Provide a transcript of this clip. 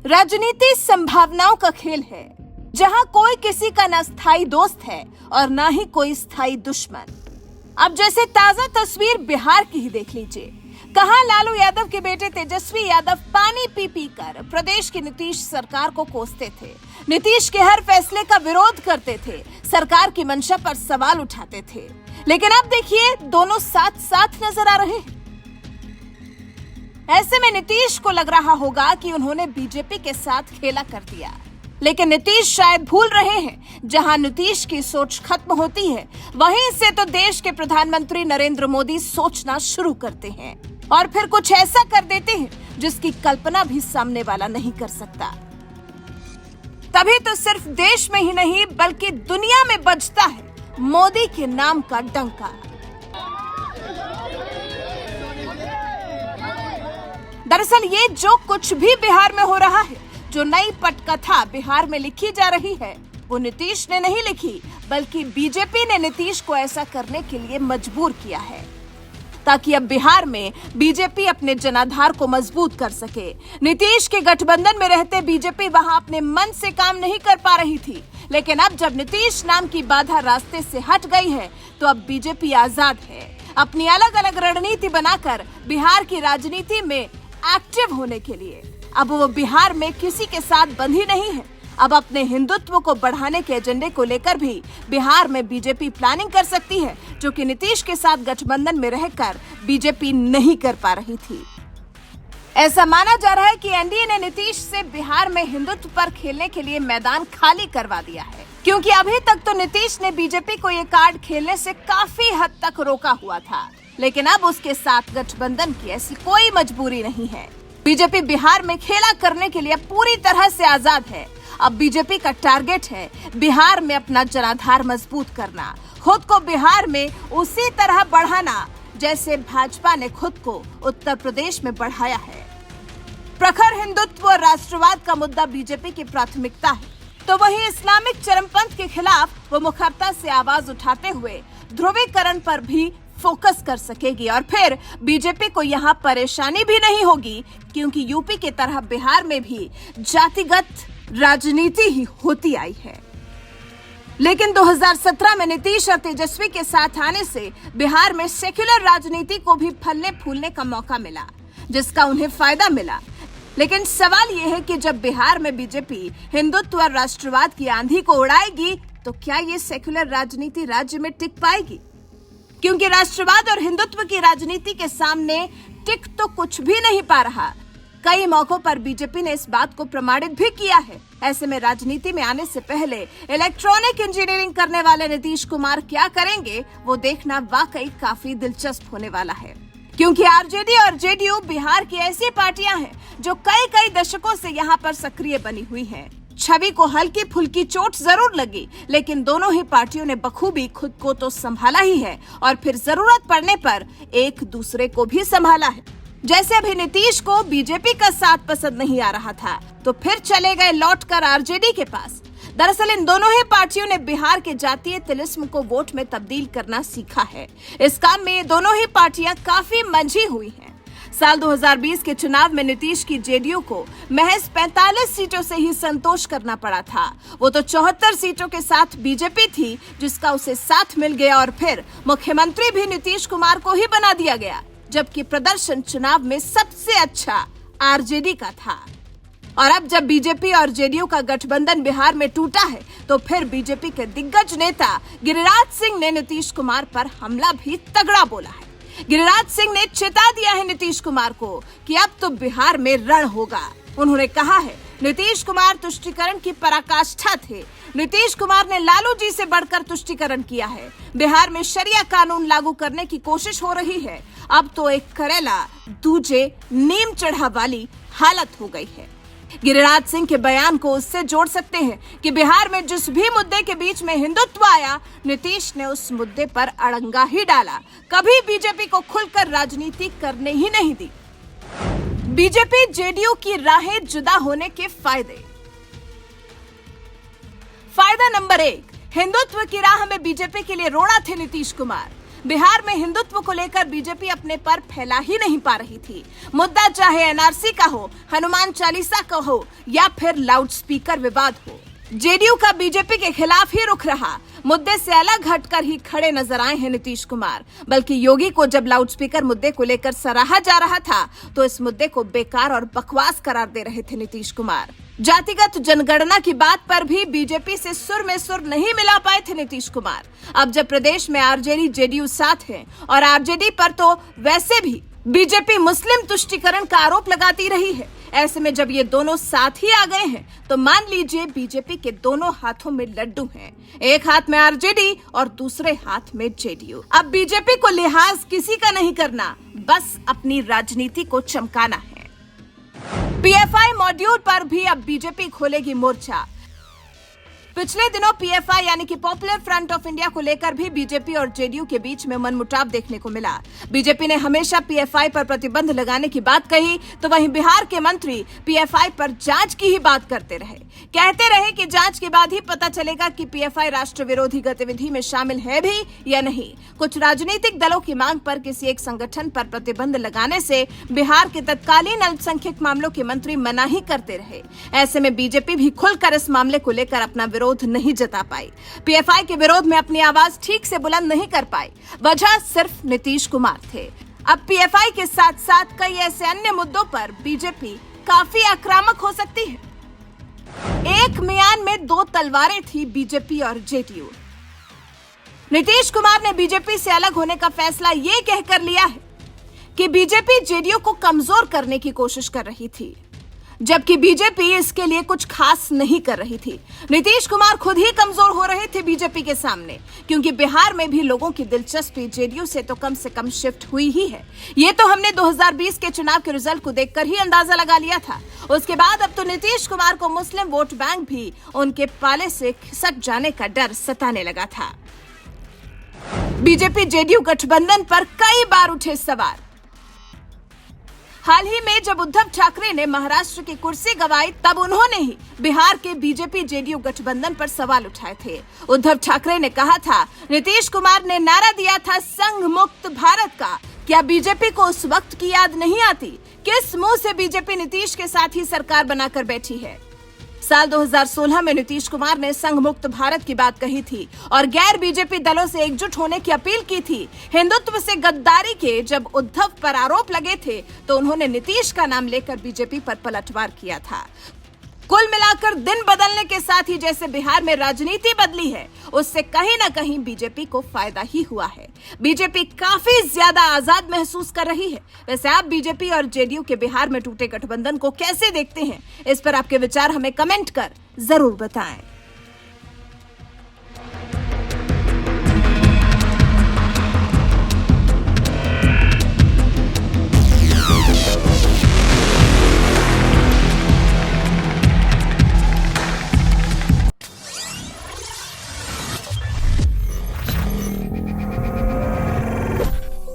राजनीति संभावनाओं का खेल है, जहां कोई किसी का न स्थायी दोस्त है और न ही कोई स्थायी दुश्मन। अब जैसे ताजा तस्वीर बिहार की ही देख लीजिए। कहां लालू यादव के बेटे तेजस्वी यादव पानी पी पी कर प्रदेश की नीतीश सरकार को कोसते थे, नीतीश के हर फैसले का विरोध करते थे, सरकार की मंशा पर सवाल उठाते थे। लेकिन अब देखिए, दोनों साथ साथ नजर आ रहे हैं। ऐसे में नीतीश को लग रहा होगा कि उन्होंने बीजेपी के साथ खेला कर दिया, लेकिन नीतीश शायद भूल रहे हैं, जहां नीतीश की सोच खत्म होती है, वहीं से तो देश के प्रधानमंत्री नरेंद्र मोदी सोचना शुरू करते हैं और फिर कुछ ऐसा कर देते हैं जिसकी कल्पना भी सामने वाला नहीं कर सकता। तभी तो सिर्फ देश में ही नहीं बल्कि दुनिया में बजता है मोदी के नाम का डंका। दरअसल ये जो कुछ भी बिहार में हो रहा है, जो नई पटकथा बिहार में लिखी जा रही है, वो नीतीश ने नहीं लिखी, बल्कि बीजेपी ने नीतीश को ऐसा करने के लिए मजबूर किया है, ताकि अब बिहार में बीजेपी अपने जनाधार को मजबूत कर सके। नीतीश के गठबंधन में रहते बीजेपी वहां अपने मन से काम नहीं कर पा रही थी, लेकिन अब जब नीतीश नाम की बाधा रास्ते से हट गई है, तो अब बीजेपी आजाद है अपनी अलग अलग रणनीति बनाकर बिहार की राजनीति में एक्टिव होने के लिए। अब वो बिहार में किसी के साथ बंधी नहीं है। अब अपने हिंदुत्व को बढ़ाने के एजेंडे को लेकर भी बिहार में बीजेपी प्लानिंग कर सकती है, जो कि नीतीश के साथ गठबंधन में रहकर बीजेपी नहीं कर पा रही थी। ऐसा माना जा रहा है कि एनडीए ने नीतीश से बिहार में हिंदुत्व पर खेलने के लिए मैदान खाली करवा दिया है, क्योंकि अभी तक तो नीतीश ने बीजेपी को ये कार्ड खेलने से काफी हद तक रोका हुआ था, लेकिन अब उसके साथ गठबंधन की ऐसी कोई मजबूरी नहीं है। बीजेपी बिहार में खेला करने के लिए पूरी तरह से आजाद है। अब बीजेपी का टारगेट है बिहार में अपना जनाधार मजबूत करना, खुद को बिहार में उसी तरह बढ़ाना जैसे भाजपा ने खुद को उत्तर प्रदेश में बढ़ाया है। प्रखर हिंदुत्व और राष्ट्रवाद का मुद्दा बीजेपी की प्राथमिकता है, तो वहीं इस्लामिक चरमपंथ के खिलाफ वो मुखरता से आवाज उठाते हुए ध्रुवीकरण पर भी फोकस कर सकेगी। और फिर बीजेपी को यहाँ परेशानी भी नहीं होगी, क्योंकि यूपी की तरह बिहार में भी जातिगत राजनीति ही होती आई है। लेकिन 2017 में नीतीश और तेजस्वी के साथ आने से बिहार में सेक्युलर राजनीति को भी फलने फूलने का मौका मिला, जिसका उन्हें फायदा मिला। लेकिन सवाल यह है कि जब बिहार में बीजेपी हिंदुत्व और राष्ट्रवाद की आंधी को उड़ाएगी, तो क्या ये सेक्युलर राजनीति राज्य में टिक पाएगी? क्योंकि राष्ट्रवाद और हिंदुत्व की राजनीति के सामने टिक तो कुछ भी नहीं पा रहा। कई मौकों पर बीजेपी ने इस बात को प्रमाणित भी किया है। ऐसे में राजनीति में आने से पहले इलेक्ट्रॉनिक इंजीनियरिंग करने वाले नीतीश कुमार क्या करेंगे, वो देखना वाकई काफी दिलचस्प होने वाला है, क्योंकि आरजेडी और जेडीयू बिहार की ऐसी पार्टियां हैं जो कई दशकों से यहाँ पर सक्रिय बनी हुई हैं। छवि को हल्की फुल्की चोट जरूर लगी, लेकिन दोनों ही पार्टियों ने बखूबी खुद को तो संभाला ही है और फिर जरूरत पड़ने पर एक दूसरे को भी संभाला है। जैसे अभी नीतीश को बीजेपी का साथ पसंद नहीं आ रहा था, तो फिर चले गए लौटकर आरजेडी के पास। दरअसल इन दोनों ही पार्टियों ने बिहार के जातीय तिलिस्म को वोट में तब्दील करना सीखा है। इस काम में ये दोनों ही पार्टियां काफी मंझी हुई हैं। साल 2020 के चुनाव में नीतीश की जेडीयू को महज 45 सीटों से ही संतोष करना पड़ा था। वो तो 74 सीटों के साथ बीजेपी थी, जिसका उसे साथ मिल गया और फिर मुख्यमंत्री भी नीतीश कुमार को ही बना दिया गया, जबकि प्रदर्शन चुनाव में सबसे अच्छा आरजेडी का था। और अब जब बीजेपी और जेडीयू का गठबंधन बिहार में टूटा है, तो फिर बीजेपी के दिग्गज नेता गिरिराज सिंह ने नीतीश कुमार पर हमला भी तगड़ा बोला है। गिरिराज सिंह ने चेता दिया है नीतीश कुमार को कि अब तो बिहार में रण होगा। उन्होंने कहा है, नीतीश कुमार तुष्टीकरण की पराकाष्ठा थे। नीतीश कुमार ने लालू जी से बढ़कर तुष्टीकरण किया है। बिहार में शरिया कानून लागू करने की कोशिश हो रही है। अब तो एक करेला दूजे नीम चढ़ा वाली हालत हो गई है। गिरिराज सिंह के बयान को उससे जोड़ सकते हैं कि बिहार में जिस भी मुद्दे के बीच में हिंदुत्व आया, नीतीश ने उस मुद्दे पर अड़ंगा ही डाला, कभी बीजेपी को खुलकर राजनीति करने ही नहीं दी। बीजेपी जेडीयू की राहें जुदा होने के फायदे। फायदा नंबर 1, हिंदुत्व की राह में बीजेपी के लिए रोड़ा थे नीतीश कुमार। बिहार में हिंदुत्व को लेकर बीजेपी अपने पर फैला ही नहीं पा रही थी। मुद्दा चाहे एनआरसी का हो, हनुमान चालीसा का हो या फिर लाउडस्पीकर विवाद हो, जेडीयू का बीजेपी के खिलाफ ही रुख रहा। मुद्दे से अलग हटकर ही खड़े नजर आए हैं नीतीश कुमार। बल्कि योगी को जब लाउडस्पीकर मुद्दे को लेकर सराहा जा रहा था तो इस मुद्दे को बेकार और बकवास करार दे रहे थे नीतीश कुमार। जातिगत जनगणना की बात पर भी बीजेपी से सुर में सुर नहीं मिला पाए थे नीतीश कुमार। अब जब प्रदेश में आरजेडी जेडीयू साथ है और आरजेडी पर तो वैसे भी बीजेपी मुस्लिम तुष्टीकरण का आरोप लगाती रही है, ऐसे में जब ये दोनों साथ ही आ गए हैं तो मान लीजिए बीजेपी के दोनों हाथों में लड्डू हैं। एक हाथ में आरजेडी और दूसरे हाथ में जेडीयू। अब बीजेपी को लिहाज किसी का नहीं करना, बस अपनी राजनीति को चमकाना है। पीएफआई मॉड्यूल पर भी अब बीजेपी खोलेगी मोर्चा। पिछले दिनों पीएफआई यानी कि पॉपुलर फ्रंट ऑफ इंडिया को लेकर भी बीजेपी और जेडीयू के बीच में मनमुटाव देखने को मिला। बीजेपी ने हमेशा पीएफआई पर प्रतिबंध लगाने की बात कही तो वहीं बिहार के मंत्री पीएफआई पर जांच की ही बात करते रहे। कहते रहे कि जांच के बाद ही पता चलेगा कि पीएफआई राष्ट्र विरोधी गतिविधि में शामिल है भी या नहीं। कुछ राजनीतिक दलों की मांग पर किसी एक संगठन पर प्रतिबंध लगाने से बिहार के तत्कालीन अल्पसंख्यक मामलों के मंत्री मनाही करते रहे। ऐसे में बीजेपी भी खुलकर इस मामले को लेकर अपना विरोध नहीं जता पाई। पीएफआई के विरोध में अपनी आवाज ठीक से बुलंद नहीं कर पाई। वजह सिर्फ नीतीश कुमार थे। अब पीएफआई के साथ साथ कई ऐसे अन्य मुद्दों पर बीजेपी काफी आक्रामक हो सकती है। एक म्यान में दो तलवारें थी बीजेपी और जेडीयू। नीतीश कुमार ने बीजेपी से अलग होने का फैसला ये कहकर लिया है कि बीजेपी जेडीयू को कमजोर करने की कोशिश कर रही थी, जबकि बीजेपी इसके लिए कुछ खास नहीं कर रही थी। नीतीश कुमार खुद ही कमजोर हो रहे थे बीजेपी के सामने, क्योंकि बिहार में भी लोगों की दिलचस्पी जेडीयू से कम शिफ्ट हुई ही है। ये तो हमने 2020 के चुनाव के रिजल्ट को देखकर ही अंदाजा लगा लिया था। उसके बाद अब तो नीतीश कुमार को मुस्लिम वोट बैंक भी उनके पाले से खिसक जाने का डर सताने लगा था। बीजेपी जेडीयू गठबंधन पर कई बार उठे सवाल। हाल ही में जब उद्धव ठाकरे ने महाराष्ट्र की कुर्सी गंवाई तब उन्होंने ही बिहार के बीजेपी जेडीयू गठबंधन पर सवाल उठाए थे। उद्धव ठाकरे ने कहा था, नीतीश कुमार ने नारा दिया था संघ मुक्त भारत का। क्या बीजेपी को उस वक्त की याद नहीं आती? किस मुंह से बीजेपी नीतीश के साथ ही सरकार बनाकर बैठी है? साल 2016 में नीतीश कुमार ने संघ मुक्त भारत की बात कही थी और गैर बीजेपी दलों से एकजुट होने की अपील की थी। हिंदुत्व से गद्दारी के जब उद्धव पर आरोप लगे थे तो उन्होंने नीतीश का नाम लेकर बीजेपी पर पलटवार किया था। कुल मिलाकर दिन बदलने के साथ ही जैसे बिहार में राजनीति बदली है, उससे कहीं ना कहीं बीजेपी को फायदा ही हुआ है। बीजेपी काफी ज्यादा आजाद महसूस कर रही है। वैसे आप बीजेपी और जेडीयू के बिहार में टूटे गठबंधन को कैसे देखते हैं? इस पर आपके विचार हमें कमेंट कर जरूर बताएं।